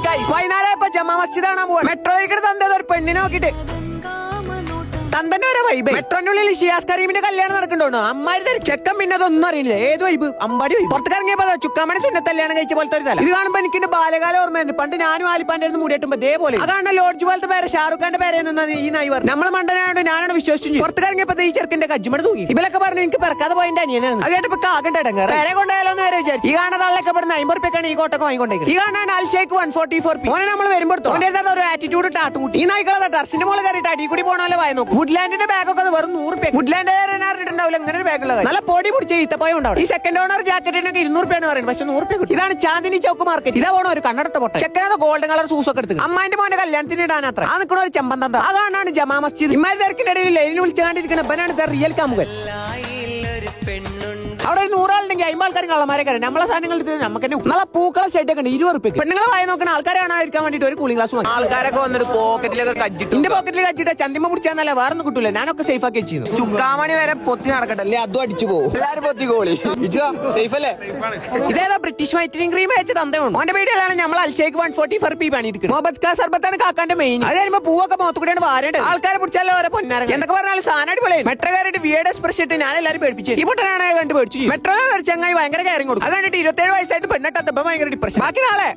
വൈകുന്നേരം ജമാ മസ്ജിദ് കാണാൻ പോവാ. മെട്രോയ്ക്ക് തന്തത് ഒരു പെണ്ണിനെ നോക്കിട്ട് തന്തന്റെ ഒരു വൈബ്. മെട്രോനുള്ളിൽ ഷിയാസ് കരീമിന്റെ കല്യാണം നടക്കണ്ടോ അമ്മാരി ചെക്കൻ പിന്നെ അതൊന്നും അറിയില്ല. ഏത് വൈബ് അമ്പാടി വൈബ്. പുറത്തിറങ്ങിയപ്പോ ചുക്കാമണി സുന്നത്ത് കല്യാണം കഴിച്ച പോലത്തെ ഒരു തല. ഇത് കാണുമ്പോ എനിക്ക് എന്റെ ബാലകാല ഓർമ്മയുണ്ട്. പണ്ട് ഞാനും ആലിപ്പാന്റെ മുടിയിട്ടുമ്പോ ഇതേപോലെ അതാണ് ലോഡ്ജ് പോലത്തെ പേര് ഷാറുഖ് ഖാന്റെ പേര് ഈ നായി പറഞ്ഞു. നമ്മളെ മണ്ടനായോണ്ട് ഞാനാണ് വിശ്വസിച്ചു. പുറത്തിറങ്ങിയപ്പോ ഈ ചെറുക്കിന്റെ കജ്ജിമട് തൂങ്ങി. ഇവലൊക്കെ പറഞ്ഞു എനിക്ക് പിറക്കാതെ പോയിന്റെ അനിയനാണ്. അത് കേട്ടപ്പോ ആകണ്ട ഇടങ്ങാറ്. പേരെ കൊണ്ടായാലോ എന്ന് വരെ വിചാരിച്ചു. ഈ കാണുന്ന ആളൊക്കെ പറഞ്ഞ 50 റുപ്യക്കാണ് ഈ കോട്ടൊക്കെ വാങ്ങിക്കൊണ്ടേക്കുന്നത്. ഈ കാണാൻ അൽഷേക്ക് 144p. ഓനെ നമ്മൾ വരുമ്പോൾ ഒരു ആറ്റിറ്റ്യൂഡ് ടാട്ടുമുട്ടി. ഈ നായ്ക്കളെ ടർസിന്റെ മോള് കയറിയിട്ട് അടി കൂടി പോണല്ലോ വായ നോക്കും. വുഡ്ലാൻഡിന്റെ ബാഗൊക്കെ വെറും 100 റുപ്യ. വുഡ്ലാൻഡ് ഉണ്ടാവില്ല അങ്ങനെ ഒരു ബാഗുള്ളത്. നല്ല പൊടി പിടിച്ച ഈത്തപ്പഴം ഉണ്ടാവും. ഈ സെക്കൻഡ് ഓണർ ജാക്കറ്റിനൊക്കെ 200 രൂപയാണ് പറയുന്നത്. പക്ഷെ 100 രൂപ. ഇതാണ് ചാന്ദിനി ചൗക്ക് മാർക്കറ്റ്. ഇതാ പോണ ഒരു കണ്ണടത്ത പൊട്ട ചെക്കനത് ഗോൾഡൻ കളർ സൂസ് ഒക്കെ എടുത്ത് അമ്മാന്റെ മോന്റെ കല്യാണത്തിന് ഇടാനത്ര ആ നിൽക്കുന്ന ഒരു ചെമ്പന്തന്ത. അതാണ് ജമാ മസ്ജിദ്. ഇമാരി തിരക്കിന്റെ ഇടയിൽ ലൈനിൽ വിളിച്ചു കണ്ടിരിക്കുന്ന ബനാണ് റിയൽ കാമുകൻ. അവിടെ ഒരു 100 ആളുണ്ടെങ്കിൽ 50 ആൾക്കാരും കള്ളമാരെ കയറി. നമ്മളെ സാധനങ്ങൾ നമുക്ക് നല്ല പൂക്കളെ ഷെഡ് ഒക്കെ ഉണ്ട് 20 റുപ്യക്ക്. പെണ്ണുങ്ങളെ വായി നോക്കുന്ന ആൾക്കാരെ കാണാതിരിക്കാൻ വേണ്ടിട്ട് ഒരു കൂളിംഗ് ഗ്ലാസ് വാങ്ങി. ആൾക്കാരൊക്കെ വന്നിട്ട് പോക്കറ്റിലൊക്കെ കജ്ജിട്ട് എന്റെ പോക്കറ്റിൽ കജ്ജിട്ട് ചന്തിമ പിടിച്ചാന്നല്ല വേറെ ഒന്നും കിട്ടൂല. ഞാനൊക്കെ സേഫ് ആക്കി വെച്ചിരുന്നു. ചുക്കാമണി വരെ പൊത്തി നടക്കട്ടെ അല്ലേ അതും അടിച്ചു പോകും. എല്ലാരും പൊത്തി കോളി സേഫ് അല്ലേ. ഇതേതാ ബ്രിട്ടീഷ് വൈറ്റനിങ് ക്രീം അയച്ച തന്തയുണ്ട്. ഓന്റെ വീഡിയോയിലാണ് നമ്മൾ അൽഷേക്ക് 144p പണിയിരിക്കുന്നത്. മുഹമ്മദ് ഖാൻ സർബത്താണ് കാക്കാന്റെ മെയിൻ. അത് കഴിയുമ്പോൾ പൂവൊക്കെ മുഖത്തുകൂടെയാണ് വാരേണ്ടത്. ആൾക്കാരെ പിടിച്ചാലോ ഓരോ പൊന്നാരം എന്തൊക്കെ പറഞ്ഞാലും സാധനം അടിപൊളിയാണ്. മെട്രോ കയറിയിട്ട് വിയേഡ് എക്സ്പ്രസ് ഇട്ട് ഞാൻ എല്ലാവരും പേടിപ്പിച്ചു. ഈ പൊട്ടനാണ് കണ്ട് പേടിച്ചു. മെട്രോ ചങ്ങായി ഭയങ്കര കയറി കൊടുക്കും. അത് കണ്ടിട്ട് 27 വയസ്സായിട്ട് പെണ്ണെട്ടാത്തപ്പോ ഭയങ്കര ഡിപ്രഷൻ. ബാക്കി നാളെ